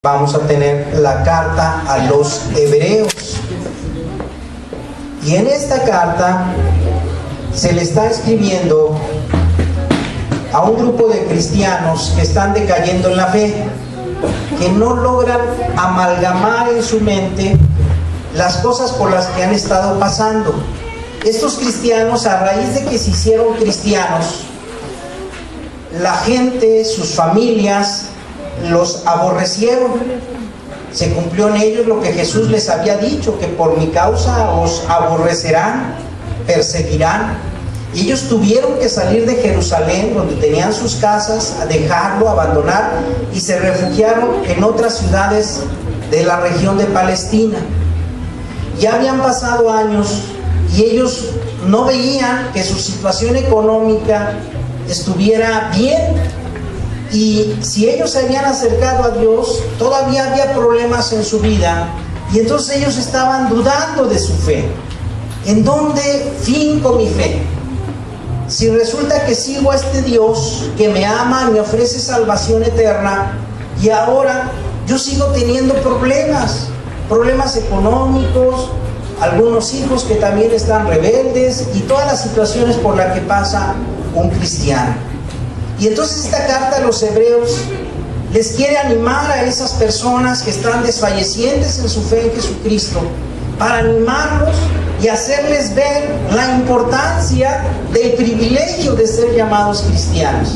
Vamos a tener la carta a los Hebreos. Y en esta carta se le está escribiendo a un grupo de cristianos que están decayendo en la fe, que no logran amalgamar en su mente las cosas por las que han estado pasando. Estos cristianos, a raíz de que se hicieron cristianos, la gente, sus familias, los aborrecieron. Se cumplió en ellos lo que Jesús les había dicho, que por mi causa os aborrecerán, perseguirán. Y ellos tuvieron que salir de Jerusalén, donde tenían sus casas, a dejarlo, abandonar, y se refugiaron en otras ciudades de la región de Palestina. Ya habían pasado años y ellos no veían que su situación económica estuviera bien. Y si ellos se habían acercado a Dios, todavía había problemas en su vida, y entonces ellos estaban dudando de su fe. ¿En dónde finco mi fe? Si resulta que sigo a este Dios que me ama, me ofrece salvación eterna, y ahora yo sigo teniendo problemas económicos, algunos hijos que también están rebeldes, y todas las situaciones por las que pasa un cristiano. Y entonces esta carta a los Hebreos les quiere animar a esas personas que están desfallecientes en su fe en Jesucristo, para animarlos y hacerles ver la importancia del privilegio de ser llamados cristianos.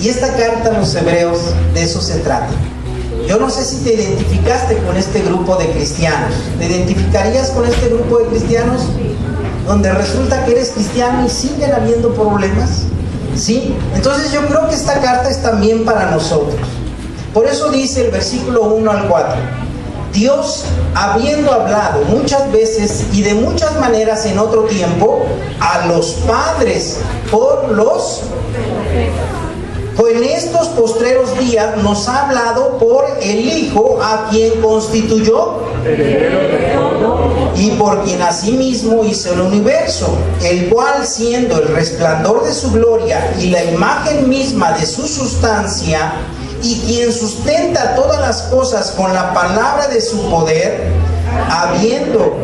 Y esta carta a los Hebreos de eso se trata. Yo no sé si te identificaste con este grupo de cristianos. ¿Te identificarías con este grupo de cristianos donde resulta que eres cristiano y siguen habiendo problemas? ¿Sí? Entonces yo creo que esta carta es también para nosotros. Por eso dice el versículo 1 al 4: Dios, habiendo hablado muchas veces y de muchas maneras en otro tiempo a los padres en estos postreros días nos ha hablado por el Hijo, a quien constituyó y por quien asimismo hizo el universo, el cual, siendo el resplandor de su gloria y la imagen misma de su sustancia, y quien sustenta todas las cosas con la palabra de su poder, habiendo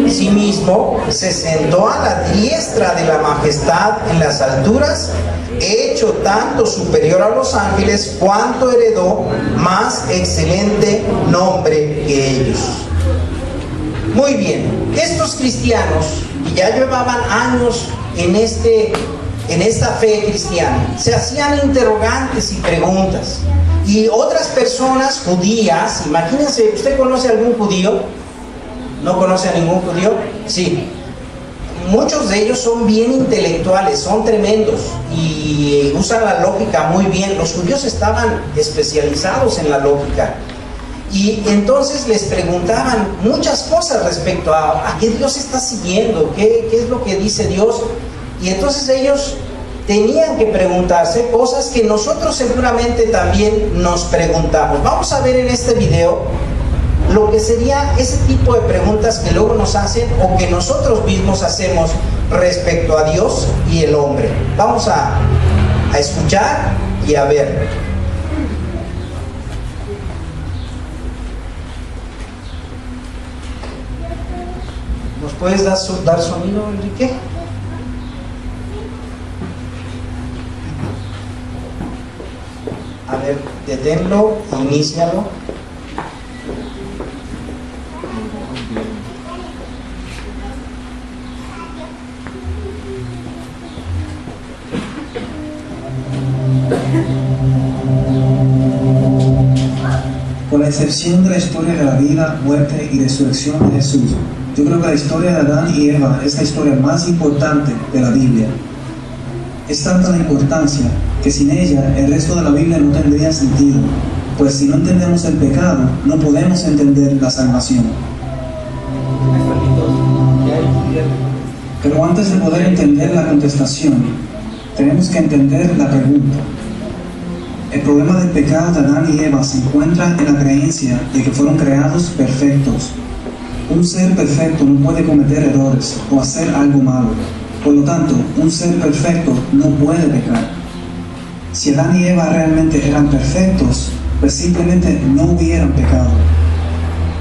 sí mismo se sentó a la diestra de la majestad en las alturas, hecho tanto superior a los ángeles cuanto heredó más excelente nombre que ellos. Muy bien, estos cristianos que ya llevaban años en esta fe cristiana, se hacían interrogantes y preguntas. Y otras personas judías, imagínense, ¿usted conoce a algún judío? ¿No conoce a ningún judío? Sí. Muchos de ellos son bien intelectuales, son tremendos y usan la lógica muy bien. Los judíos estaban especializados en la lógica. Y entonces les preguntaban muchas cosas respecto a qué Dios está siguiendo, qué es lo que dice Dios. Y entonces ellos tenían que preguntarse cosas que nosotros seguramente también nos preguntamos. Vamos a ver en este video lo que sería ese tipo de preguntas que luego nos hacen o que nosotros mismos hacemos respecto a Dios y el hombre. Vamos a escuchar y a ver. ¿Nos puedes dar sonido, Enrique? A ver, deténlo, inícialo. Con la excepción de la historia de la vida, muerte y resurrección de Jesús, yo creo que la historia de Adán y Eva es la historia más importante de la Biblia. Es tanta la importancia que sin ella el resto de la Biblia no tendría sentido, pues si no entendemos el pecado, no podemos entender la salvación. Pero antes de poder entender la contestación, tenemos que entender la pregunta. El problema del pecado de Adán y Eva se encuentra en la creencia de que fueron creados perfectos. Un ser perfecto no puede cometer errores o hacer algo malo. Por lo tanto, un ser perfecto no puede pecar. Si Adán y Eva realmente eran perfectos, pues simplemente no hubieran pecado.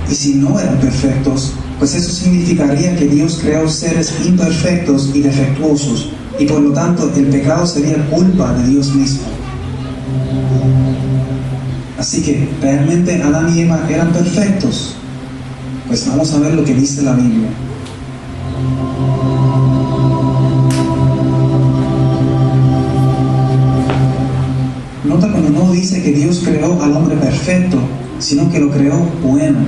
Y si no eran perfectos, pues eso significaría que Dios creó seres imperfectos y defectuosos, y por lo tanto el pecado sería culpa de Dios mismo. Así que, ¿realmente Adán y Eva eran perfectos? Pues vamos a ver lo que dice la Biblia. Nota cuando no dice que Dios creó al hombre perfecto, sino que lo creó bueno.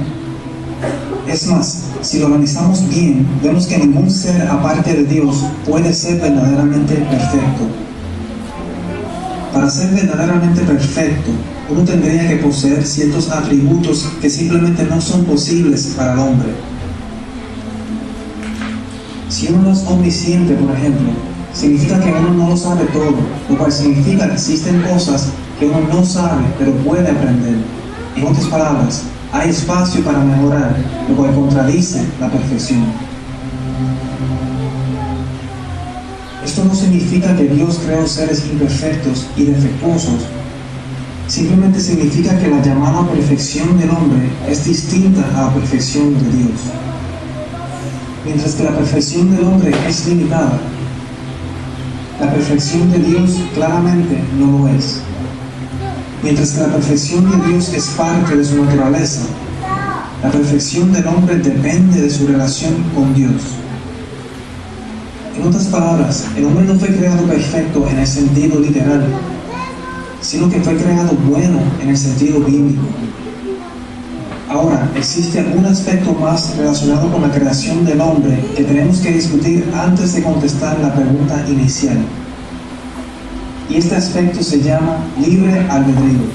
Es más, si lo analizamos bien, vemos que ningún ser aparte de Dios puede ser verdaderamente perfecto. Para ser verdaderamente perfecto, uno tendría que poseer ciertos atributos que simplemente no son posibles para el hombre. Si uno no es omnisciente, por ejemplo, significa que uno no lo sabe todo, lo cual significa que existen cosas que uno no sabe, pero puede aprender. En otras palabras, hay espacio para mejorar, lo cual contradice la perfección. Esto no significa que Dios creó seres imperfectos y defectuosos. Simplemente significa que la llamada perfección del hombre es distinta a la perfección de Dios. Mientras que la perfección del hombre es limitada, la perfección de Dios claramente no lo es. Mientras que la perfección de Dios es parte de su naturaleza, la perfección del hombre depende de su relación con Dios. En otras palabras, el hombre no fue creado perfecto en el sentido literal, sino que fue creado bueno en el sentido bíblico. Ahora, existe un aspecto más relacionado con la creación del hombre que tenemos que discutir antes de contestar la pregunta inicial. Y este aspecto se llama libre albedrío.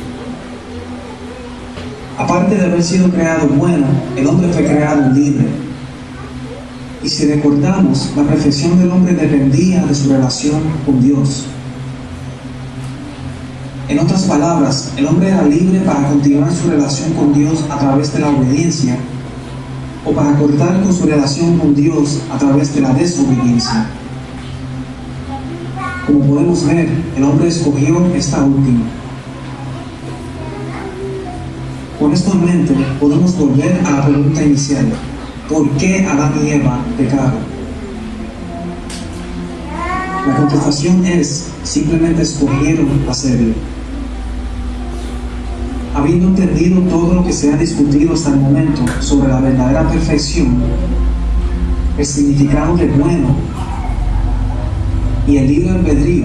Aparte de haber sido creado bueno, el hombre fue creado libre. Y si recordamos, la perfección del hombre dependía de su relación con Dios. En otras palabras, el hombre era libre para continuar su relación con Dios a través de la obediencia, o para cortar con su relación con Dios a través de la desobediencia. Como podemos ver, el hombre escogió esta última. Con esto en mente, podemos volver a la pregunta inicial: ¿por qué Adán y Eva pecaron? La contestación es: simplemente escogieron hacerlo. Habiendo entendido todo lo que se ha discutido hasta el momento sobre la verdadera perfección, el significado de bueno y el libre albedrío,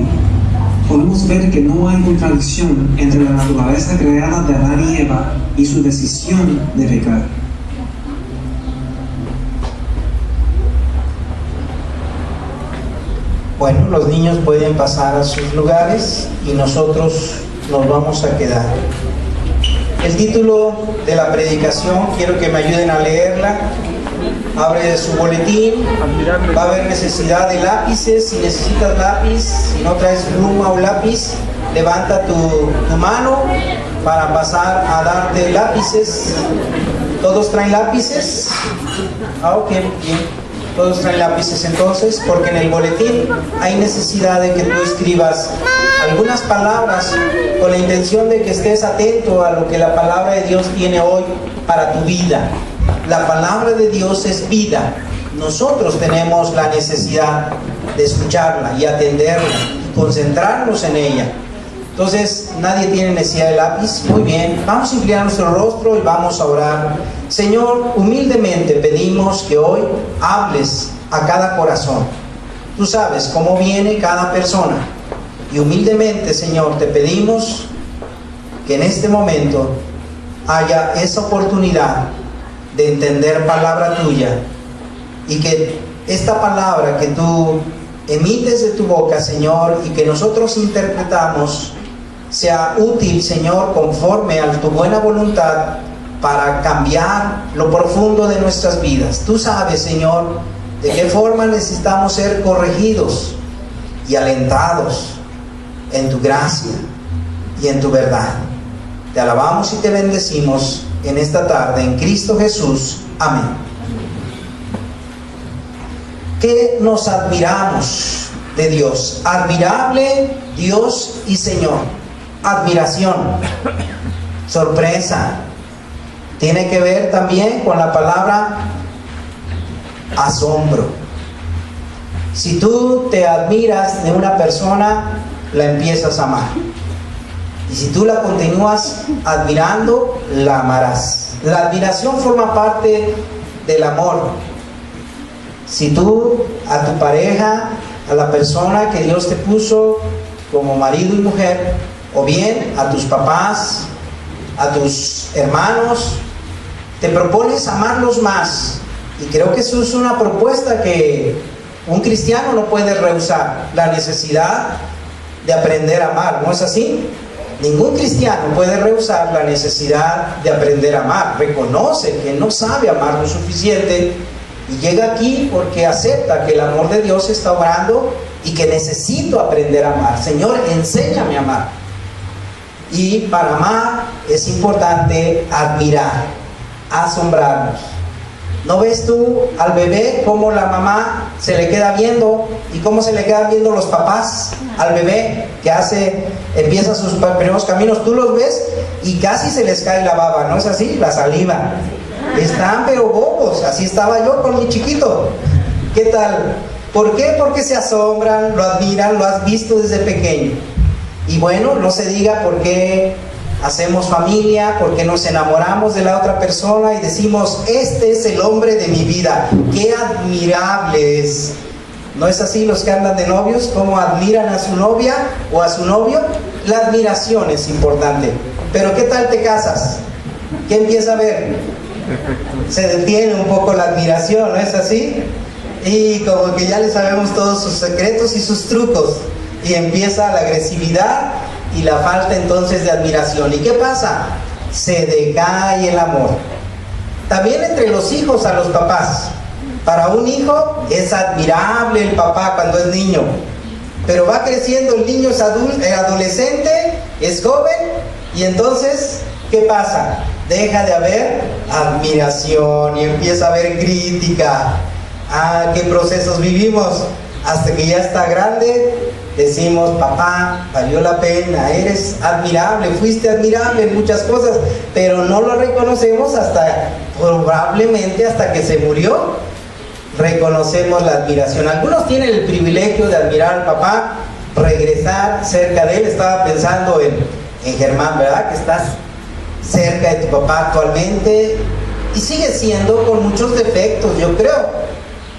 podemos ver que no hay contradicción entre la naturaleza creada de Adán y Eva y su decisión de pecar. Bueno, los niños pueden pasar a sus lugares y nosotros nos vamos a quedar. El título de la predicación, quiero que me ayuden a leerla. Abre su boletín, va a haber necesidad de lápices. Si necesitas lápiz, si no traes pluma o lápiz, levanta tu mano para pasar a darte lápices. ¿Todos traen lápices? Ok, bien. Todos traen lápices entonces, porque en el boletín hay necesidad de que tú escribas algunas palabras con la intención de que estés atento a lo que la palabra de Dios tiene hoy para tu vida. La palabra de Dios es vida. Nosotros tenemos la necesidad de escucharla y atenderla y concentrarnos en ella. Entonces, nadie tiene necesidad de lápiz. Muy bien, vamos a inclinar nuestro rostro y vamos a orar. Señor, humildemente pedimos que hoy hables a cada corazón. Tú sabes cómo viene cada persona. Y humildemente, Señor, te pedimos que en este momento haya esa oportunidad de entender palabra tuya y que esta palabra que tú emites de tu boca, Señor, y que nosotros interpretamos, sea útil, Señor, conforme a tu buena voluntad para cambiar lo profundo de nuestras vidas. Tú sabes, Señor, de qué forma necesitamos ser corregidos y alentados en tu gracia y en tu verdad. Te alabamos y te bendecimos en esta tarde, en Cristo Jesús. Amén. Que nos admiramos de Dios. Admirable Dios y Señor. Admiración, sorpresa. Tiene que ver también con la palabra asombro. Si tú te admiras de una persona, la empiezas a amar. Y si tú la continúas admirando, la amarás. La admiración forma parte del amor. Si tú a tu pareja, a la persona que Dios te puso como marido y mujer, o bien a tus papás, a tus hermanos, te propones amarlos más. Y creo que eso es una propuesta que un cristiano no puede rehusar, la necesidad de aprender a amar, ¿no es así? Ningún cristiano puede rehusar la necesidad de aprender a amar. Reconoce que no sabe amar lo suficiente y llega aquí porque acepta que el amor de Dios está obrando y que necesito aprender a amar. Señor, enséñame a amar. Y para amar es importante admirar, asombrarnos. ¿No ves tú al bebé cómo la mamá se le queda viendo y cómo se le quedan viendo los papás al bebé que empieza sus primeros caminos? Tú los ves y casi se les cae la baba, ¿no es así? La saliva. Están pero bobos. Así estaba yo con mi chiquito. ¿Qué tal? ¿Por qué? Porque se asombran, lo admiran, lo has visto desde pequeño. Y bueno, no se diga por qué hacemos familia, porque nos enamoramos de la otra persona y decimos, este es el hombre de mi vida. ¡Qué admirable es! ¿No es así los que andan de novios? ¿Cómo admiran a su novia o a su novio? La admiración es importante. Pero ¿qué tal te casas? ¿Qué empieza a ver? Se detiene un poco la admiración, ¿no es así? Y como que ya le sabemos todos sus secretos y sus trucos. Y empieza la agresividad y la falta entonces de admiración. ¿Y qué pasa? Se decae el amor. También entre los hijos a los papás. Para un hijo es admirable el papá cuando es niño, pero va creciendo, el niño es adolescente, es joven, y entonces, ¿qué pasa? Deja de haber admiración y empieza a haber crítica. ¿Qué procesos vivimos? Hasta que ya está grande, decimos, papá, valió la pena, eres admirable, fuiste admirable en muchas cosas, pero no lo reconocemos probablemente hasta que se murió. Reconocemos la admiración. Algunos tienen el privilegio de admirar al papá, regresar cerca de él. Estaba pensando en Germán, ¿verdad? Que estás cerca de tu papá actualmente y sigue siendo con muchos defectos, yo creo,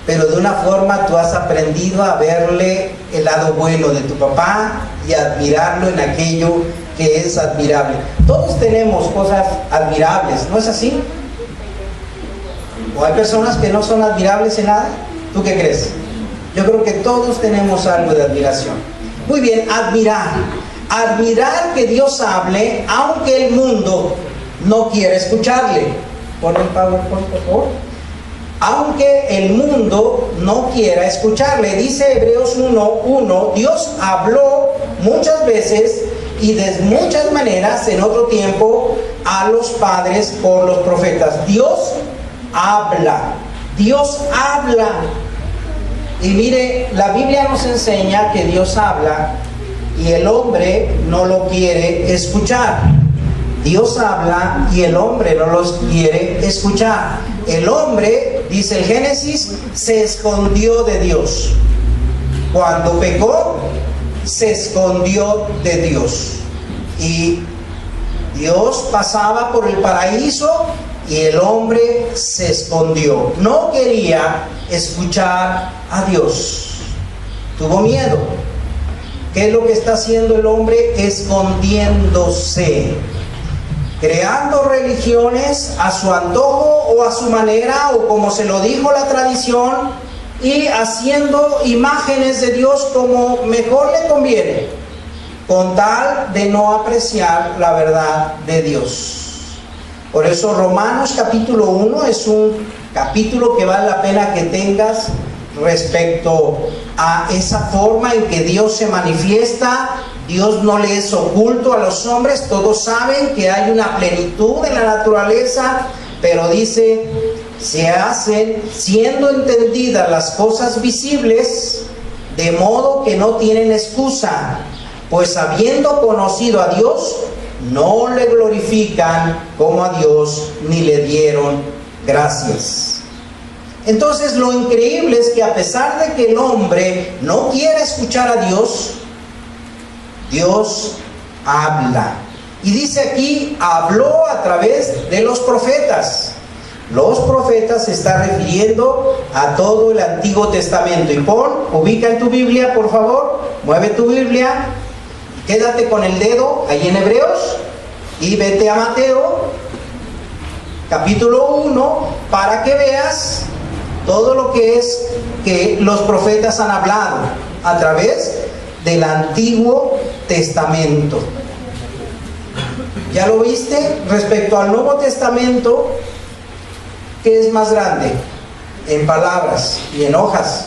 pero de una forma tú has aprendido a verle el lado bueno de tu papá y a admirarlo en aquello que es admirable. Todos tenemos cosas admirables, ¿no es así? ¿O hay personas que no son admirables en nada? ¿Tú qué crees? Yo creo que todos tenemos algo de admiración. Muy bien, admirar. Admirar que Dios hable, aunque el mundo no quiera escucharle. Pon el PowerPoint, por favor. Aunque el mundo no quiera escucharle. Dice Hebreos 1:1, Dios habló muchas veces y de muchas maneras en otro tiempo a los padres por los profetas. Dios habla. Dios habla. Y mire, la Biblia nos enseña que Dios habla y el hombre no lo quiere escuchar. Dios habla y el hombre no los quiere escuchar. El hombre, dice el Génesis, se escondió de Dios. Cuando pecó, se escondió de Dios. Y Dios pasaba por el paraíso y el hombre se escondió. No quería escuchar a Dios. Tuvo miedo. ¿Qué es lo que está haciendo el hombre? Escondiéndose. Creando religiones a su antojo o a su manera o como se lo dijo la tradición, y haciendo imágenes de Dios como mejor le conviene, con tal de no apreciar la verdad de Dios. Por eso Romanos capítulo 1 es un capítulo que vale la pena que tengas respecto a esa forma en que Dios se manifiesta. Dios no le es oculto a los hombres, todos saben que hay una plenitud en la naturaleza, pero dice, se hacen siendo entendidas las cosas visibles de modo que no tienen excusa, pues habiendo conocido a Dios, no le glorifican como a Dios, ni le dieron gracias. Entonces lo increíble es que a pesar de que el hombre no quiere escuchar a Dios, Dios habla. Y dice aquí, habló a través de los profetas. Los profetas se está refiriendo a todo el Antiguo Testamento. Y ubica en tu Biblia, por favor, mueve tu Biblia, quédate con el dedo ahí en Hebreos y vete a Mateo, capítulo 1, para que veas todo lo que es que los profetas han hablado a través del Antiguo Testamento. ¿Ya lo viste? Respecto al Nuevo Testamento, ¿qué es más grande? En palabras y en hojas.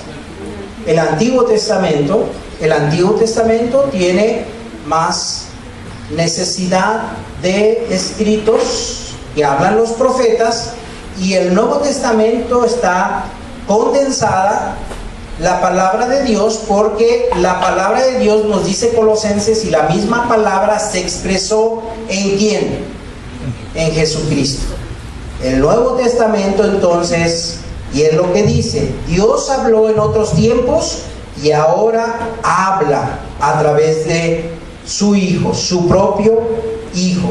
El Antiguo Testamento tiene más necesidad de escritos que hablan los profetas, y el Nuevo Testamento está condensada la palabra de Dios, porque la palabra de Dios, nos dice Colosenses, y la misma palabra se expresó ¿en quién? En Jesucristo. El Nuevo Testamento entonces, y es lo que dice, Dios habló en otros tiempos y ahora habla a través de su Hijo, su propio Hijo.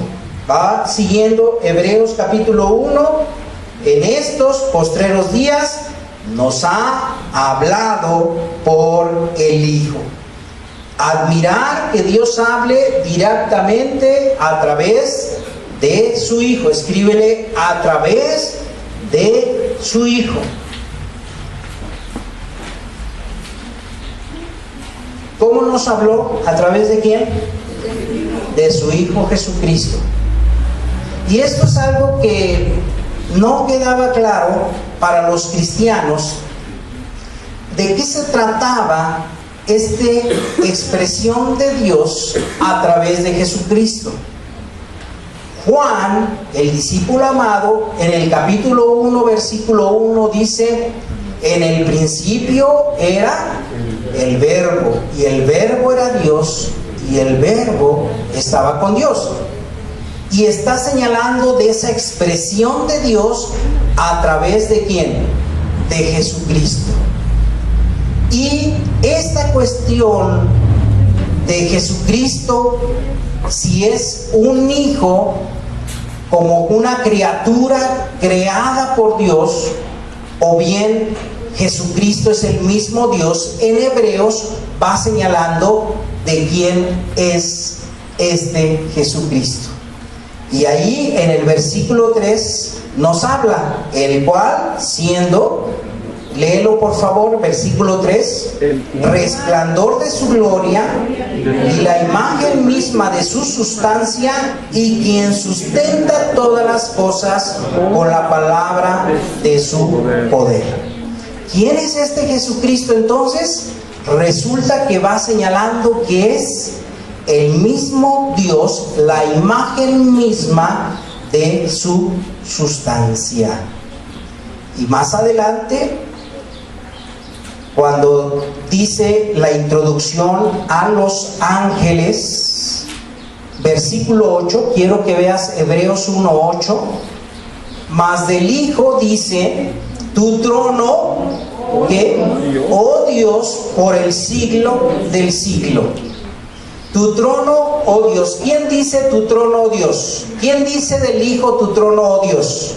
Va siguiendo Hebreos capítulo 1. En estos postreros días nos ha hablado por el Hijo. Admirar que Dios hable directamente a través de su Hijo. Escríbele, a través de su Hijo. ¿Cómo nos habló? ¿A través de quién? De su Hijo Jesucristo. Y esto es algo que no quedaba claro para los cristianos. ¿De qué se trataba esta expresión de Dios a través de Jesucristo? Juan, el discípulo amado, en el capítulo 1, versículo 1 dice: en el principio era el Verbo, y el Verbo era Dios, y el Verbo estaba con Dios. Y está señalando de esa expresión de Dios a través de ¿quién? De Jesucristo. Y esta cuestión de Jesucristo, si es un hijo, como una criatura creada por Dios, o bien Jesucristo es el mismo Dios, en Hebreos va señalando de quién es este Jesucristo. Y ahí en el versículo 3 nos habla, el cual siendo, léelo por favor, versículo 3, resplandor de su gloria y la imagen misma de su sustancia, y quien sustenta todas las cosas con la palabra de su poder. ¿Quién es este Jesucristo entonces? Resulta que va señalando que es el mismo Dios, la imagen misma de su sustancia. Y más adelante, cuando dice la introducción a los ángeles, versículo 8, quiero que veas Hebreos 1:8, mas del Hijo dice: tu trono, ¿qué? Oh Dios, por el siglo del siglo. Tu trono, oh Dios. ¿Quién dice tu trono, oh Dios? ¿Quién dice del Hijo tu trono, oh Dios?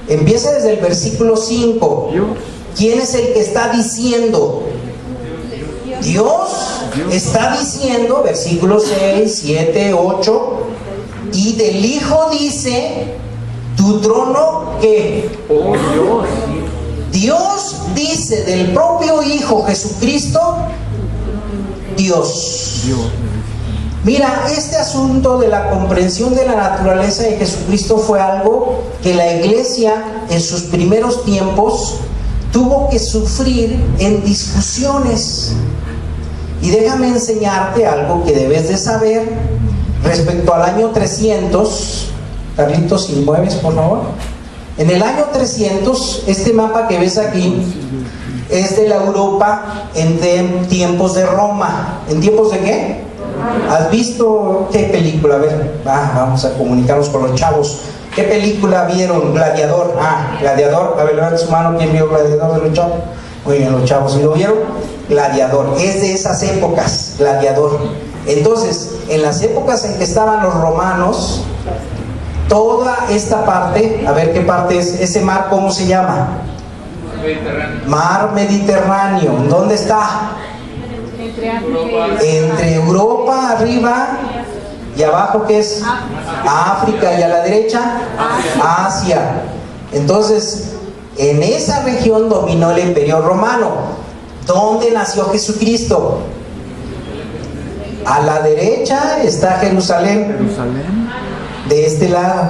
Empieza desde el versículo 5. ¿Quién es el que está diciendo? Dios está diciendo, versículos 6, 7, 8, y del Hijo dice: tu trono, ¿qué? Oh Dios. Dios dice del propio Hijo Jesucristo, Dios. Mira, este asunto de la comprensión de la naturaleza de Jesucristo fue algo que la iglesia en sus primeros tiempos tuvo que sufrir en discusiones. Y déjame enseñarte algo que debes de saber respecto al año 300. Carlitos, si mueves, por favor. En el año 300, este mapa que ves aquí es de la Europa en tiempos de Roma. ¿En tiempos de qué? ¿Has visto qué película? A ver, vamos a comunicarnos con los chavos. ¿Qué película vieron? Gladiador. Gladiador. A ver, levanta su mano. ¿Quién vio Gladiador de los chavos? Muy bien, los chavos. ¿Sí lo vieron? Gladiador. Es de esas épocas, Gladiador. Entonces, en las épocas en que estaban los romanos, toda esta parte, a ver qué parte es, ese mar, ¿cómo se llama? Mediterráneo. Mar Mediterráneo. ¿Dónde está? Entre Europa arriba y abajo, ¿qué es? África, y a la derecha Asia. Entonces, en esa región dominó el Imperio Romano. ¿Dónde nació Jesucristo? A la derecha está Jerusalén. De este lado,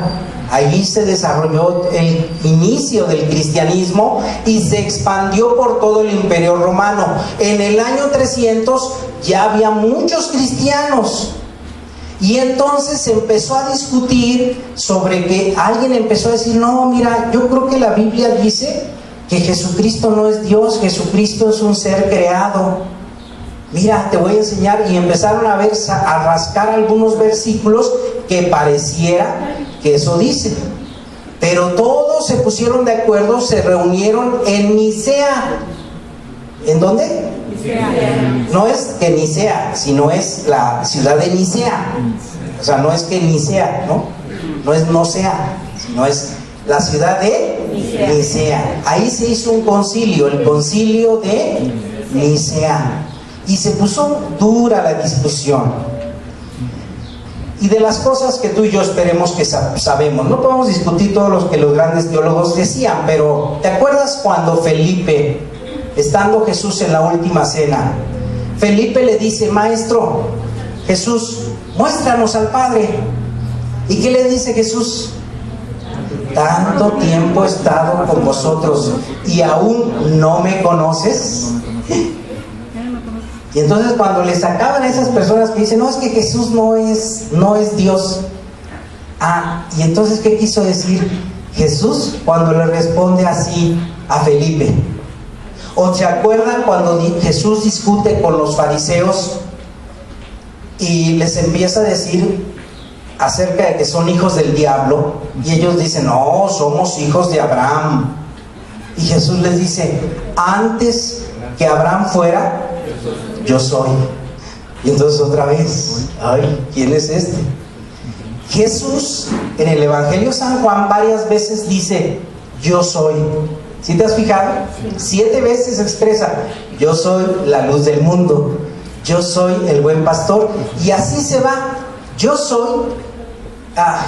allí se desarrolló el inicio del cristianismo y se expandió por todo el Imperio Romano. En el año 300 ya había muchos cristianos. Y entonces se empezó a discutir sobre que alguien empezó a decir, no, mira, yo creo que la Biblia dice que Jesucristo no es Dios, Jesucristo es un ser creado. Mira, te voy a enseñar. Y empezaron a rascar algunos versículos que pareciera que eso dice. Pero todos se pusieron de acuerdo, se reunieron en Nicea. ¿En dónde? No es que Nicea, sino es la ciudad de Nicea. O sea, no es que Nicea, ¿no? No es Nocea, sino es la ciudad de Nicea. Ahí se hizo un concilio, el concilio de Nicea. Y se puso dura la discusión. Y de las cosas que tú y yo esperemos que sabemos, no podemos discutir todo lo que los grandes teólogos decían, pero ¿te acuerdas cuando Felipe, estando Jesús en la última cena, Felipe le dice, maestro, Jesús, muéstranos al Padre? ¿Y qué le dice Jesús? Tanto tiempo he estado con vosotros y aún no me conoces. Y entonces cuando le sacaban a esas personas que dicen, no, es que Jesús no es Dios. Y entonces, ¿qué quiso decir Jesús cuando le responde así a Felipe? ¿O se acuerdan cuando Jesús discute con los fariseos y les empieza a decir acerca de que son hijos del diablo? Y ellos dicen, no, somos hijos de Abraham. Y Jesús les dice, antes que Abraham fuera, yo soy. Y entonces otra vez, ¿quién es este? Jesús en el Evangelio de San Juan varias veces dice, yo soy. ¿Sí te has fijado? 7 veces expresa, yo soy la luz del mundo, yo soy el buen pastor. Y así se va, yo soy.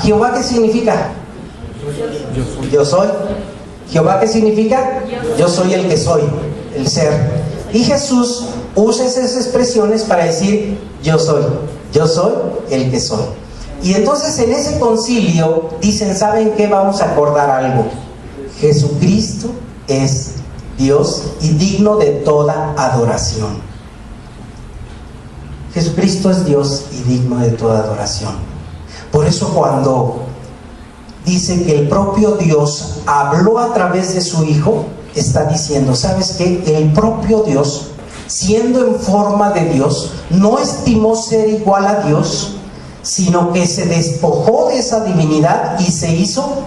¿Jehová qué significa? Yo soy. ¿Jehová qué significa? Yo soy el que soy, el ser. Y Jesús usa esas expresiones para decir, yo soy el que soy. Y entonces en ese concilio dicen, ¿saben qué? Vamos a acordar algo. Jesucristo es Dios y digno de toda adoración. Jesucristo es Dios y digno de toda adoración. Por eso cuando dice que el propio Dios habló a través de su Hijo, está diciendo, ¿sabes qué? El propio Dios, siendo en forma de Dios, no estimó ser igual a Dios, sino que se despojó de esa divinidad y se hizo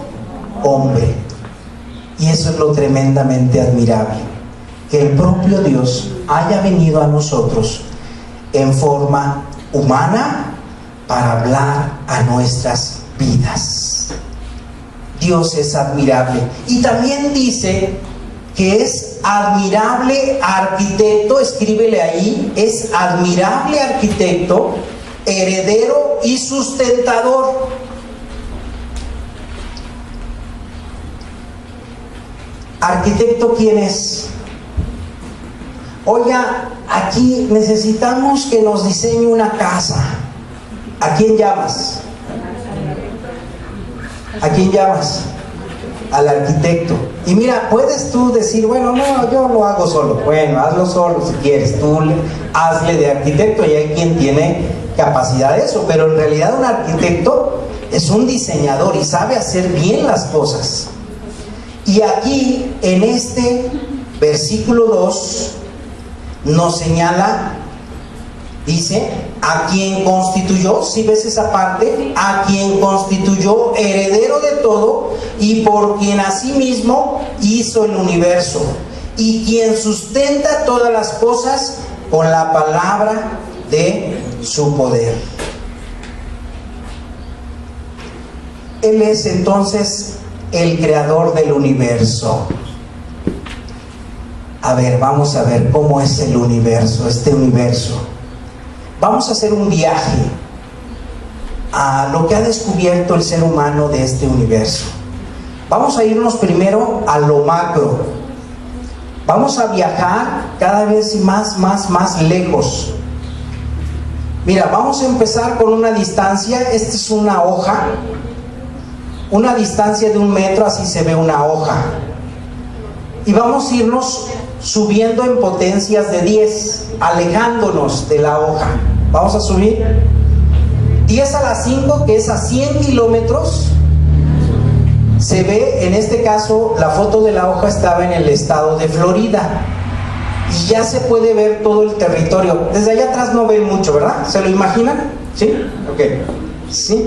hombre. Y eso es lo tremendamente admirable, que el propio Dios haya venido a nosotros en forma humana para hablar a nuestras vidas. Dios es admirable. Y también dice que es admirable arquitecto, escríbele ahí, es admirable arquitecto, heredero y sustentador. ¿Arquitecto quién es? Oiga, aquí necesitamos que nos diseñe una casa. ¿A quién llamas? ¿A quién llamas? Al arquitecto. Y mira, puedes tú decir, bueno, no, yo lo hago solo. Bueno, hazlo solo si quieres. Tú hazle de arquitecto y hay quien tiene capacidad de eso. Pero en realidad un arquitecto es un diseñador y sabe hacer bien las cosas. Y aquí, en este versículo 2, nos señala, dice, a quien constituyó, si ves esa parte, a quien constituyó heredero de todo y por quien asimismo hizo el universo, y quien sustenta todas las cosas con la palabra de su poder. Él es entonces el creador del universo. A ver, vamos a ver cómo es el universo, este universo. Vamos a hacer un viaje a lo que ha descubierto el ser humano de este universo. Vamos a irnos primero a lo macro. Vamos a viajar cada vez más lejos. Mira, vamos a empezar con una distancia. Esta es una hoja. Una distancia de 1 metro, así se ve una hoja. Y vamos a irnos subiendo en potencias de 10, alejándonos de la hoja. Vamos a subir 10 a la 5, que es a 100 kilómetros. Se ve, en este caso, la foto de la hoja estaba en el estado de Florida. Y ya se puede ver todo el territorio. Desde allá atrás no ven mucho, ¿verdad? ¿Se lo imaginan? ¿Sí? Ok. ¿Sí?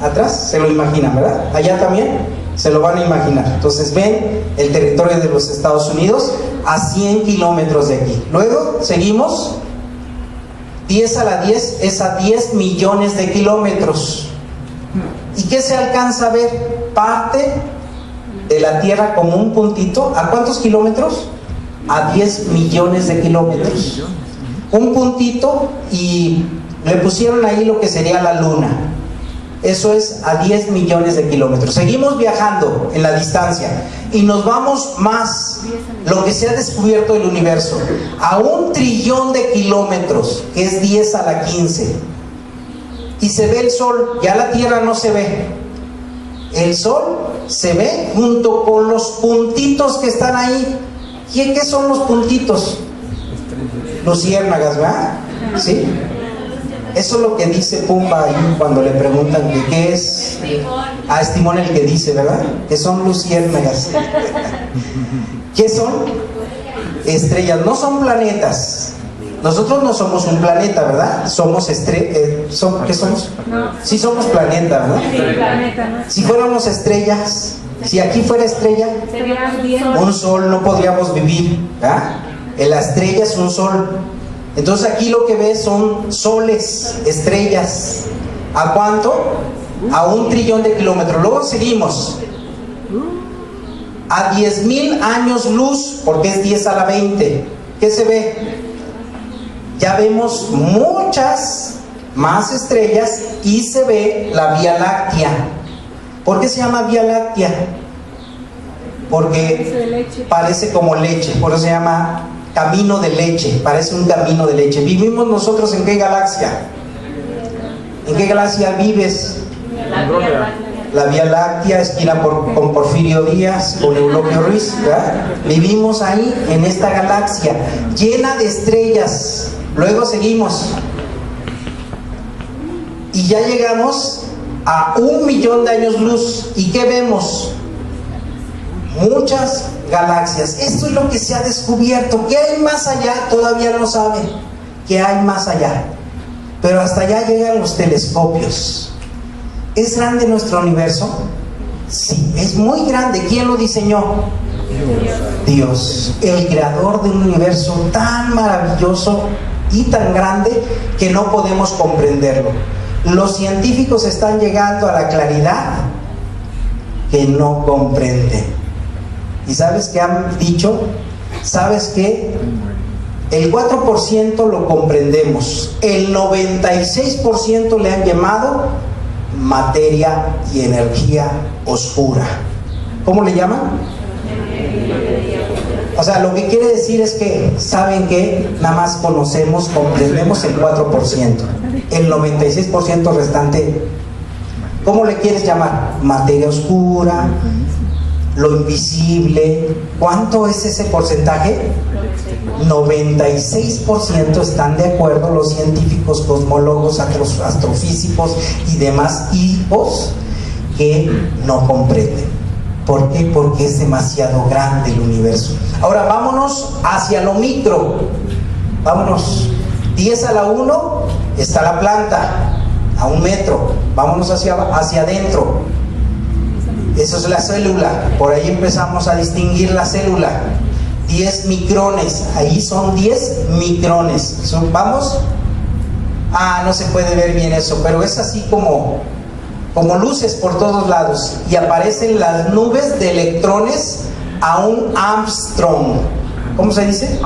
Atrás se lo imaginan, ¿verdad? Allá también se lo van a imaginar. Entonces ven el territorio de los Estados Unidos a 100 kilómetros de aquí. Luego seguimos. 10 a la 10 es a 10 millones de kilómetros. ¿Y qué se alcanza a ver? Parte de la Tierra como un puntito. ¿A cuántos kilómetros? A 10 millones de kilómetros. Un puntito, y le pusieron ahí lo que sería la Luna. Eso es a 10 millones de kilómetros. Seguimos viajando en la distancia y nos vamos más, lo que se ha descubierto del universo, a 1 trillón de kilómetros, que es 10 a la 15. Y se ve el Sol. Ya la Tierra no se ve. El Sol se ve junto con los puntitos que están ahí. ¿Y qué son los puntitos? Luciérnagas, ¿verdad? ¿Sí? Eso es lo que dice Pumba ahí cuando le preguntan que qué es. Ah, es Timón el que dice, ¿verdad? Que son luciérnagas. ¿Qué son? Estrellas, no son planetas. Nosotros no somos un planeta, ¿verdad? Somos ¿qué somos? No. Sí somos planeta, ¿verdad? Sí, planeta, ¿no? Si fuéramos estrellas, si aquí fuera estrella, Sería bien. un sol, no podríamos vivir, ¿verdad? La estrella es un sol. Entonces aquí lo que ves son soles, estrellas. ¿A cuánto? A 1 trillón de kilómetros. Luego seguimos a 10,000 años luz, porque es 10 a la 20. ¿Qué se ve? Ya vemos muchas más estrellas y se ve la Vía Láctea. ¿Por qué se llama Vía Láctea? Porque parece como leche, por eso se llama camino de leche, parece un camino de leche. ¿Vivimos nosotros en qué galaxia? ¿En qué galaxia vives? La Vía Láctea, esquina con Porfirio Díaz, con Eulogio Ruiz, ¿verdad? Vivimos ahí, en esta galaxia, llena de estrellas. Luego seguimos. Y ya llegamos a 1 millón de años luz. ¿Y qué vemos? Muchas galaxias. Esto es lo que se ha descubierto. ¿Qué hay más allá? Todavía no saben qué hay más allá. Pero hasta allá llegan los telescopios. ¿Es grande nuestro universo? Sí, es muy grande. ¿Quién lo diseñó? Dios, el creador de un universo tan maravilloso y tan grande que no podemos comprenderlo. Los científicos están llegando a la claridad que no comprenden. ¿Y sabes qué han dicho? ¿Sabes qué? El 4% lo comprendemos, el 96% le han llamado materia y energía oscura. ¿Cómo le llaman? O sea, lo que quiere decir es que, ¿saben qué? Nada más conocemos, comprendemos el 4%. El 96% restante, ¿cómo le quieres llamar? Materia oscura, lo invisible. ¿Cuánto es ese porcentaje? 96% están de acuerdo los científicos, cosmólogos, astrofísicos y demás hijos que no comprenden. ¿Por qué? Porque es demasiado grande el universo. Ahora vámonos hacia lo micro. Vámonos. 10 a la 1 está la planta, a 1 metro. Vámonos hacia adentro. Eso es la célula. Por ahí empezamos a distinguir la célula. 10 micrones. Ahí son 10 micrones. ¿Vamos? No se puede ver bien eso, pero es así como luces por todos lados. Y aparecen las nubes de electrones a 1 Armstrong. ¿Cómo se dice?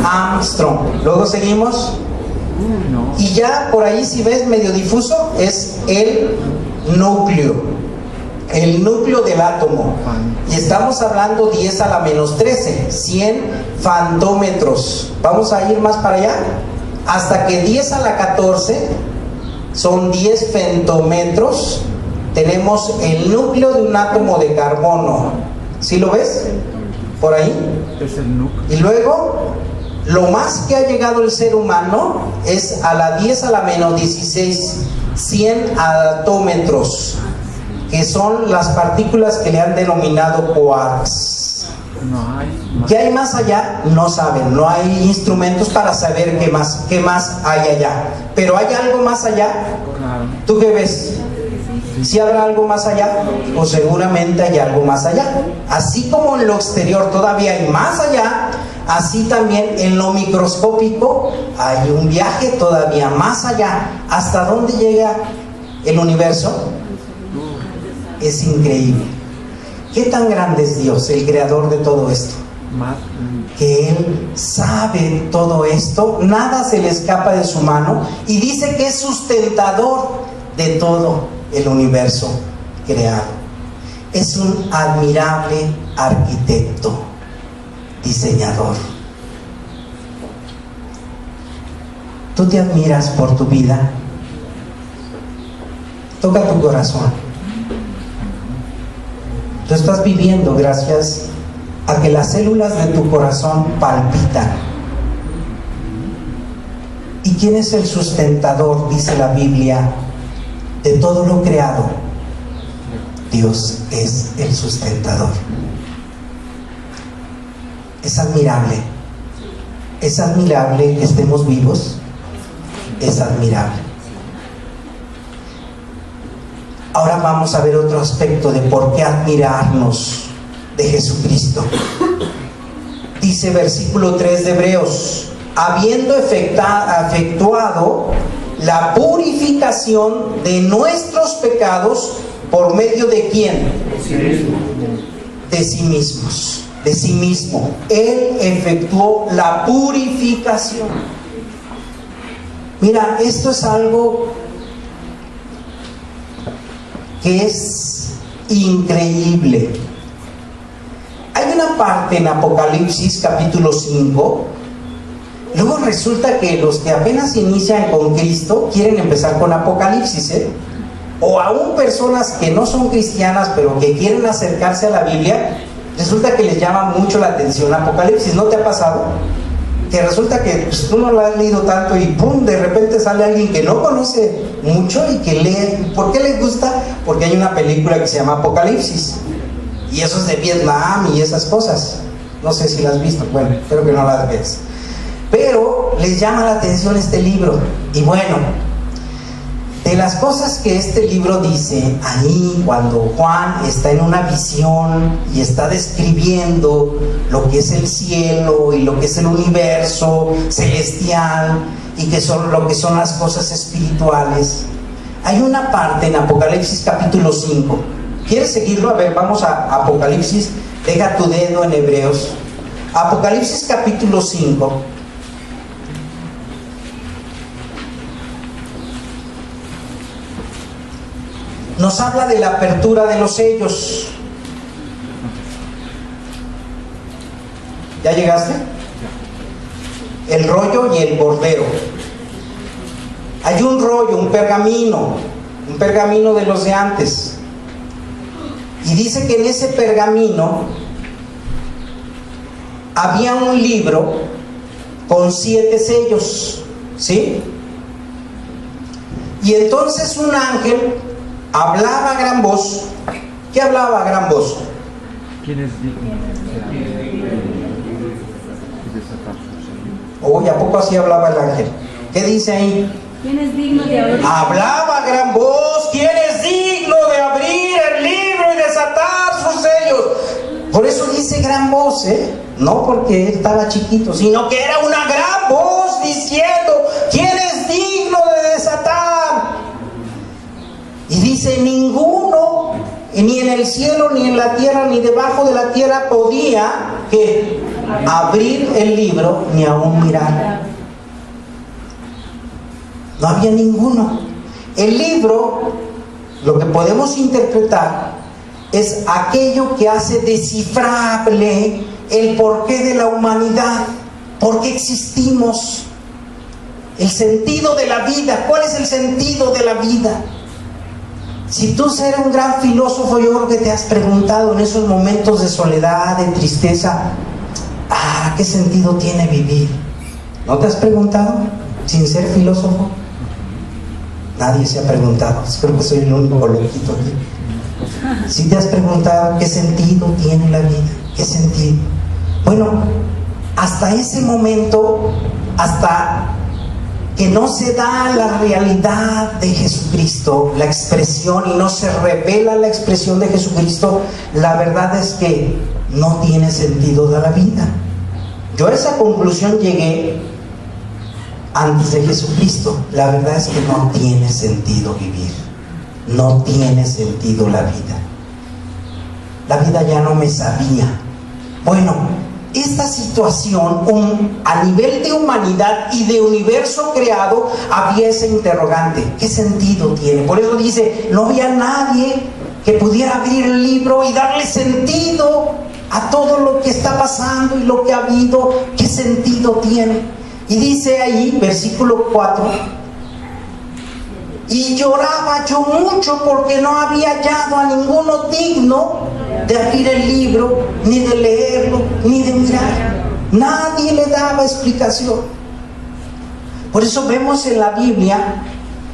Armstrong. Luego seguimos. Y ya por ahí, si ves medio difuso, es el núcleo. El núcleo del átomo. Y estamos hablando 10 a la menos 13, 100 fantómetros. Vamos a ir más para allá. Hasta que 10 a la 14 son 10 femtómetros. Tenemos el núcleo de un átomo de carbono. ¿Sí lo ves? Por ahí. Es el núcleo. Y luego, lo más que ha llegado el ser humano es a la 10 a la menos 16, 100 atómetros, que son las partículas que le han denominado quarks. No hay más. ¿Qué hay más allá? No saben, no hay instrumentos para saber qué más hay allá. Pero ¿hay algo más allá? Claro. ¿Tú qué ves? ¿Sí habrá algo más allá? O seguramente hay algo más allá. Así como en lo exterior todavía hay más allá, así también en lo microscópico hay un viaje todavía más allá. ¿Hasta dónde llega el universo? Es increíble. ¿Qué tan grande es Dios, el creador de todo esto? Más. Que Él sabe todo esto, nada se le escapa de su mano, y dice que es sustentador de todo el universo creado. Es un admirable arquitecto, diseñador. ¿Tú te admiras por tu vida? Toca tu corazón. Tú estás viviendo gracias a que las células de tu corazón palpitan. ¿Y quién es el sustentador, dice la Biblia, de todo lo creado? Dios es el sustentador. Es admirable. Es admirable que estemos vivos. Es admirable. Ahora vamos a ver otro aspecto de por qué admirarnos de Jesucristo. Dice versículo 3 de Hebreos: habiendo efectuado la purificación de nuestros pecados, ¿por medio de quién? De sí mismos, de sí mismo. Él efectuó la purificación. Mira, esto es algo que es increíble. Hay una parte en Apocalipsis capítulo 5. Luego resulta que los que apenas inician con Cristo quieren empezar con Apocalipsis, o aún personas que no son cristianas pero que quieren acercarse a la Biblia, resulta que les llama mucho la atención Apocalipsis. ¿No te ha pasado? Que resulta que pues, tú no lo has leído tanto y ¡pum!, de repente sale alguien que no conoce mucho y que lee. ¿Por qué les gusta? Porque hay una película que se llama Apocalipsis, y eso es de Vietnam y esas cosas. No sé si las has visto, bueno, espero que no las ves. Pero les llama la atención este libro. Y bueno, de las cosas que este libro dice ahí, cuando Juan está en una visión y está describiendo lo que es el cielo y lo que es el universo celestial y que son lo que son las cosas espirituales, hay una parte en Apocalipsis capítulo 5. ¿Quieres seguirlo? A ver, vamos a Apocalipsis. Deja tu dedo en Hebreos. Apocalipsis capítulo 5. Nos habla de la apertura de los sellos. ¿Ya llegaste? El rollo y el bordero. Hay un rollo, un pergamino de los de antes. Y dice que en ese pergamino había un libro con 7 sellos, ¿sí? Y entonces un ángel hablaba a gran voz. ¿Qué hablaba a gran voz? ¿Quién es digno de desatar sus sellos? Oye, ¿a poco así hablaba el ángel? ¿Qué dice ahí? ¿Quién es digno de abrir? Hablaba a gran voz: ¿quién es digno de abrir el libro y desatar sus sellos? Por eso dice gran voz, no porque él estaba chiquito, sino que era una gran voz diciendo: ¿quién es digno de desatar? Y dice: ninguno, ni en el cielo, ni en la tierra, ni debajo de la tierra podía abrir el libro, ni aún mirar. No había ninguno. El libro, lo que podemos interpretar, es aquello que hace descifrable el porqué de la humanidad, por qué existimos, el sentido de la vida. ¿Cuál es el sentido de la vida? Si tú eres un gran filósofo, yo creo que te has preguntado en esos momentos de soledad, de tristeza, ¿qué sentido tiene vivir? ¿No te has preguntado sin ser filósofo? Nadie se ha preguntado. Creo que soy el único loquito aquí. Si te has preguntado qué sentido tiene la vida, qué sentido. Bueno, hasta ese momento, hasta que no se da la realidad de Jesucristo, la expresión, y no se revela la expresión de Jesucristo, la verdad es que no tiene sentido de la vida. Yo a esa conclusión llegué antes de Jesucristo. La verdad es que no tiene sentido vivir, no tiene sentido la vida. La vida ya no me sabía. Bueno, esta situación, a nivel de humanidad y de universo creado, había ese interrogante: ¿qué sentido tiene? Por eso dice, no había nadie que pudiera abrir el libro y darle sentido a todo lo que está pasando y lo que ha habido. ¿Qué sentido tiene? Y dice ahí, versículo 4: y lloraba yo mucho porque no había hallado a ninguno digno de abrir el libro, ni de leerlo, ni de mirar. Nadie le daba explicación. Por eso vemos en la Biblia,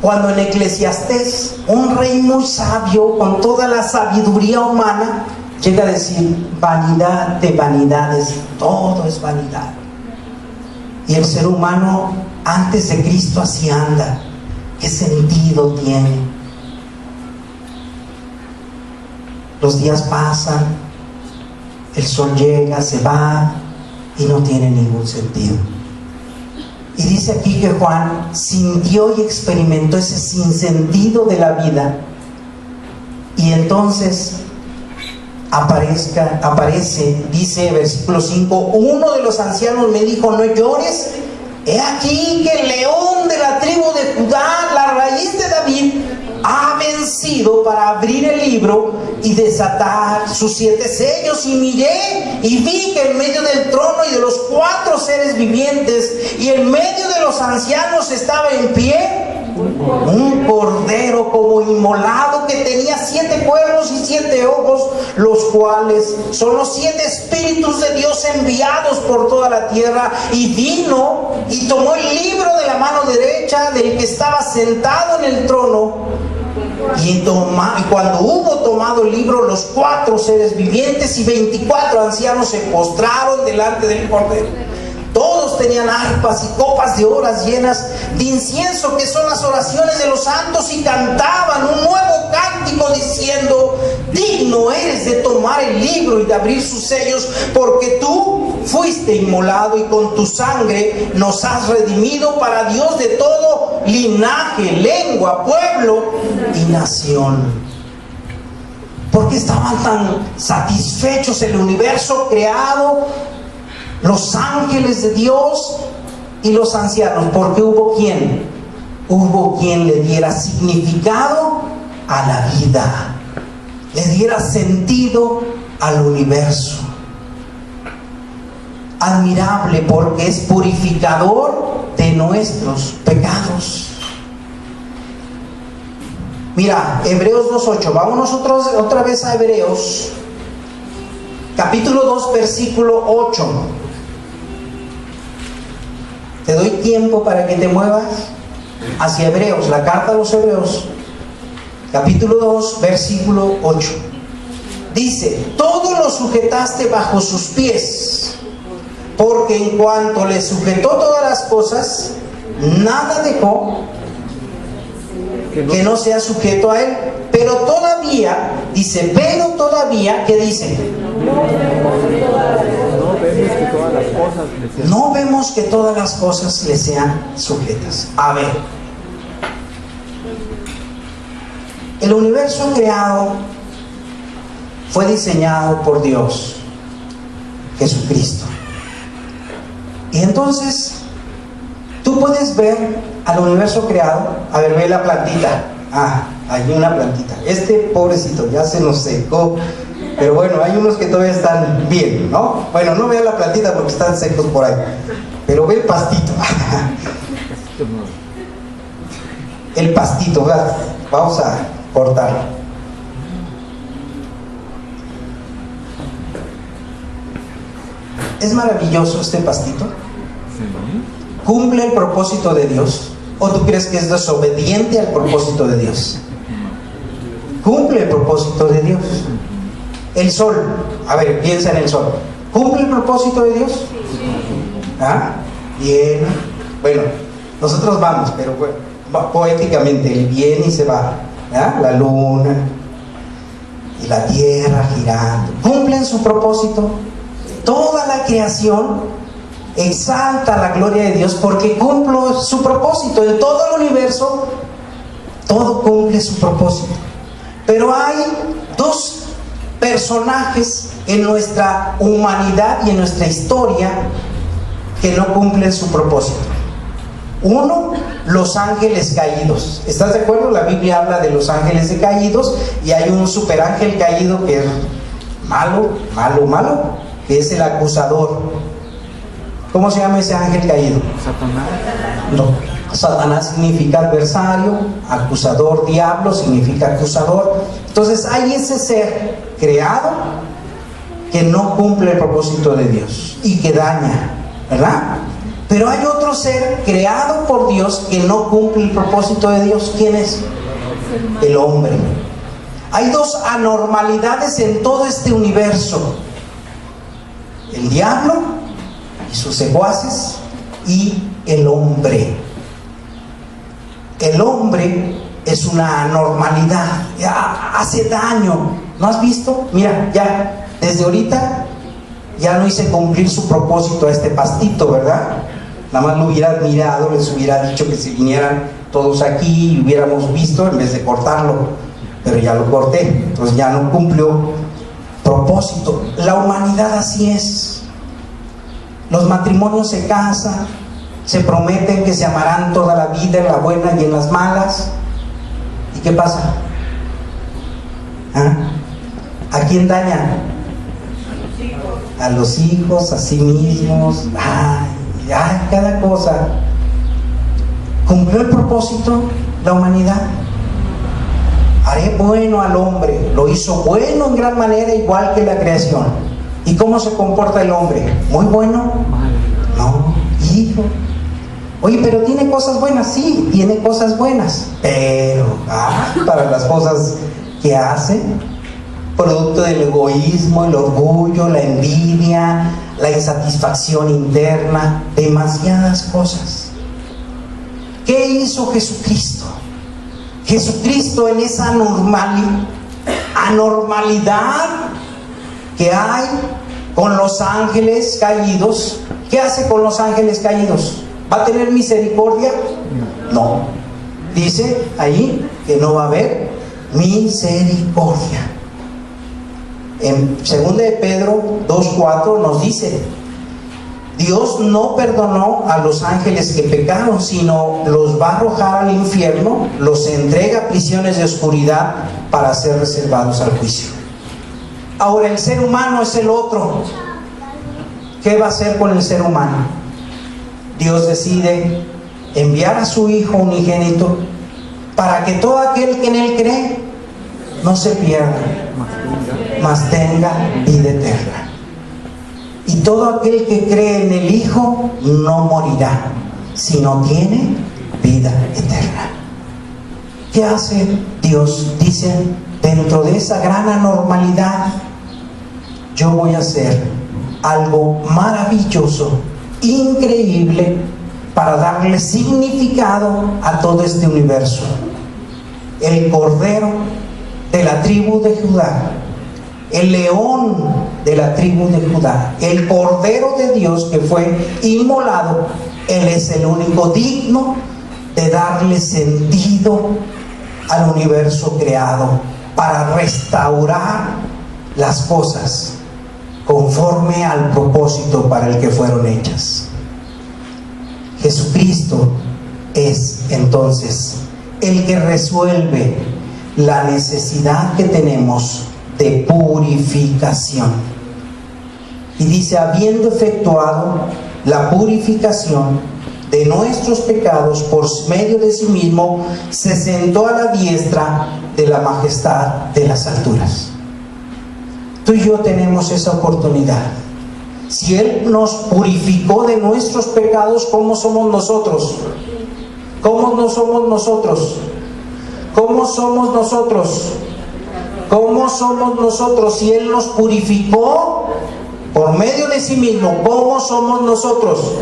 cuando en Eclesiastés, un rey muy sabio, con toda la sabiduría humana, llega a decir: vanidad de vanidades, todo es vanidad. Y el ser humano antes de Cristo así anda. ¿Qué sentido tiene? Los días pasan, el sol llega, se va y no tiene ningún sentido. Y dice aquí que Juan sintió y experimentó ese sinsentido de la vida. Y entonces aparece, dice versículo 5: uno de los ancianos me dijo: no llores, he aquí que el león de la tribu de Judá, la raíz de David, ha vencido para abrir el libro y desatar sus 7 sellos. Y miré y vi que en medio del trono y de los 4 seres vivientes y en medio de los ancianos estaba en pie un cordero como inmolado, que tenía 7 cuernos y 7 ojos, los cuales son los 7 espíritus de Dios enviados por toda la tierra. Y vino y tomó el libro de la mano derecha del que estaba sentado en el trono. Y cuando hubo tomado el libro, los 4 seres vivientes y 24 ancianos se postraron delante del cordero. Todos tenían arpas y copas de oras llenas de incienso, que son las oraciones de los santos, y cantaban un nuevo cántico diciendo: digno eres de tomar el libro y de abrir sus sellos, porque tú fuiste inmolado y con tu sangre nos has redimido para Dios de todo linaje, lengua, pueblo y nación. Porque estaban tan satisfechos el universo creado, los ángeles de Dios y los ancianos, porque hubo quien le diera significado a la vida, le diera sentido al universo. Admirable, porque es purificador de nuestros pecados. Mira, Hebreos 2:8, vámonos otra vez a Hebreos capítulo 2, versículo 8. Te doy tiempo para que te muevas hacia Hebreos, la carta a los Hebreos, capítulo 2, versículo 8. dice, todo lo sujetaste bajo sus pies, porque en cuanto le sujetó todas las cosas, nada dejó que no sea sujeto a él. Pero todavía, dice, pero todavía, ¿qué dice? No vemos que todas las cosas le sean sujetas. A ver, el universo creado fue diseñado por Dios, Jesucristo. Y entonces, tú puedes ver al universo creado. A ver, ve la plantita. Ah, hay una plantita. Este pobrecito ya se nos secó. Pero bueno, hay unos que todavía están bien, ¿no? Bueno, no vea la plantita porque están secos por ahí. Pero ve el pastito. El pastito, ¿verdad? Vamos a cortarlo. ¿Es maravilloso este pastito? ¿Cumple el propósito de Dios? ¿O tú crees que es desobediente al propósito de Dios? Cumple el propósito de Dios. El sol, a ver, piensa en el sol. ¿Cumple el propósito de Dios? ¿Ah? Bien. Bueno, nosotros vamos, pero bueno, poéticamente, él viene y se va. ¿Ah? La luna y la tierra girando. ¿Cumplen su propósito? Toda la creación exalta la gloria de Dios porque cumple su propósito. En todo el universo, todo cumple su propósito. Pero hay dos personajes en nuestra humanidad y en nuestra historia que no cumplen su propósito. Uno, los ángeles caídos. ¿Estás de acuerdo? La Biblia habla de los ángeles caídos y hay un superángel caído que es malo, que es el acusador. ¿Cómo se llama ese ángel caído? Satanás. No. Satanás significa adversario, acusador, diablo significa acusador. Entonces hay ese ser creado que no cumple el propósito de Dios y que daña, ¿verdad? Pero hay otro ser creado por Dios que no cumple el propósito de Dios. ¿Quién es? El hombre. Hay dos anormalidades en todo este universo: el diablo y sus secuaces y el hombre. El hombre es una anormalidad, hace daño. ¿No has visto? Mira, ya desde ahorita ya no hice cumplir su propósito a este pastito, ¿verdad? Nada más lo hubiera admirado, les hubiera dicho que se vinieran todos aquí y hubiéramos visto en vez de cortarlo, pero ya lo corté, entonces ya no cumplió propósito. La humanidad así es. Los matrimonios se casan, se prometen que se amarán toda la vida en la buena y en las malas. ¿Y qué pasa? ¿Ah? ¿A quién dañan? A los hijos, a sí mismos. Ay, cada cosa. ¿Cumplió el propósito la humanidad? Haré bueno al hombre. Lo hizo bueno en gran manera, igual que la creación. ¿Y cómo se comporta el hombre? ¿Muy bueno? No, hijo. Oye, pero tiene cosas buenas. Sí, tiene cosas buenas, pero para las cosas que hace, producto del egoísmo, el orgullo, la envidia, la insatisfacción interna, demasiadas cosas. ¿Qué hizo Jesucristo? Jesucristo, en esa anormalidad que hay con los ángeles caídos, ¿qué hace con los ángeles caídos? ¿Va a tener misericordia? No. Dice ahí que no va a haber misericordia. En 2 de Pedro 2:4 nos dice: Dios no perdonó a los ángeles que pecaron, sino los va a arrojar al infierno, los entrega a prisiones de oscuridad para ser reservados al juicio. Ahora, el ser humano es el otro. ¿Qué va a hacer con el ser humano? Dios decide enviar a su Hijo unigénito para que todo aquel que en Él cree no se pierda, mas tenga vida eterna. Y todo aquel que cree en el Hijo no morirá, sino tiene vida eterna. ¿Qué hace Dios? Dice, dentro de esa gran anormalidad yo voy a hacer algo maravilloso, increíble, para darle significado a todo este universo. El Cordero de la tribu de Judá, el león de la tribu de Judá, el Cordero de Dios que fue inmolado, Él es el único digno de darle sentido al universo creado, para restaurar las cosas conforme al propósito para el que fueron hechas. Jesucristo es entonces el que resuelve la necesidad que tenemos de purificación. Y dice, habiendo efectuado la purificación de nuestros pecados por medio de sí mismo, se sentó a la diestra de la majestad de las alturas. Tú y yo tenemos esa oportunidad. Si Él nos purificó de nuestros pecados, ¿cómo somos nosotros? ¿Cómo no somos nosotros? ¿Cómo somos nosotros? ¿Cómo somos nosotros? Si Él nos purificó por medio de sí mismo, ¿cómo somos nosotros?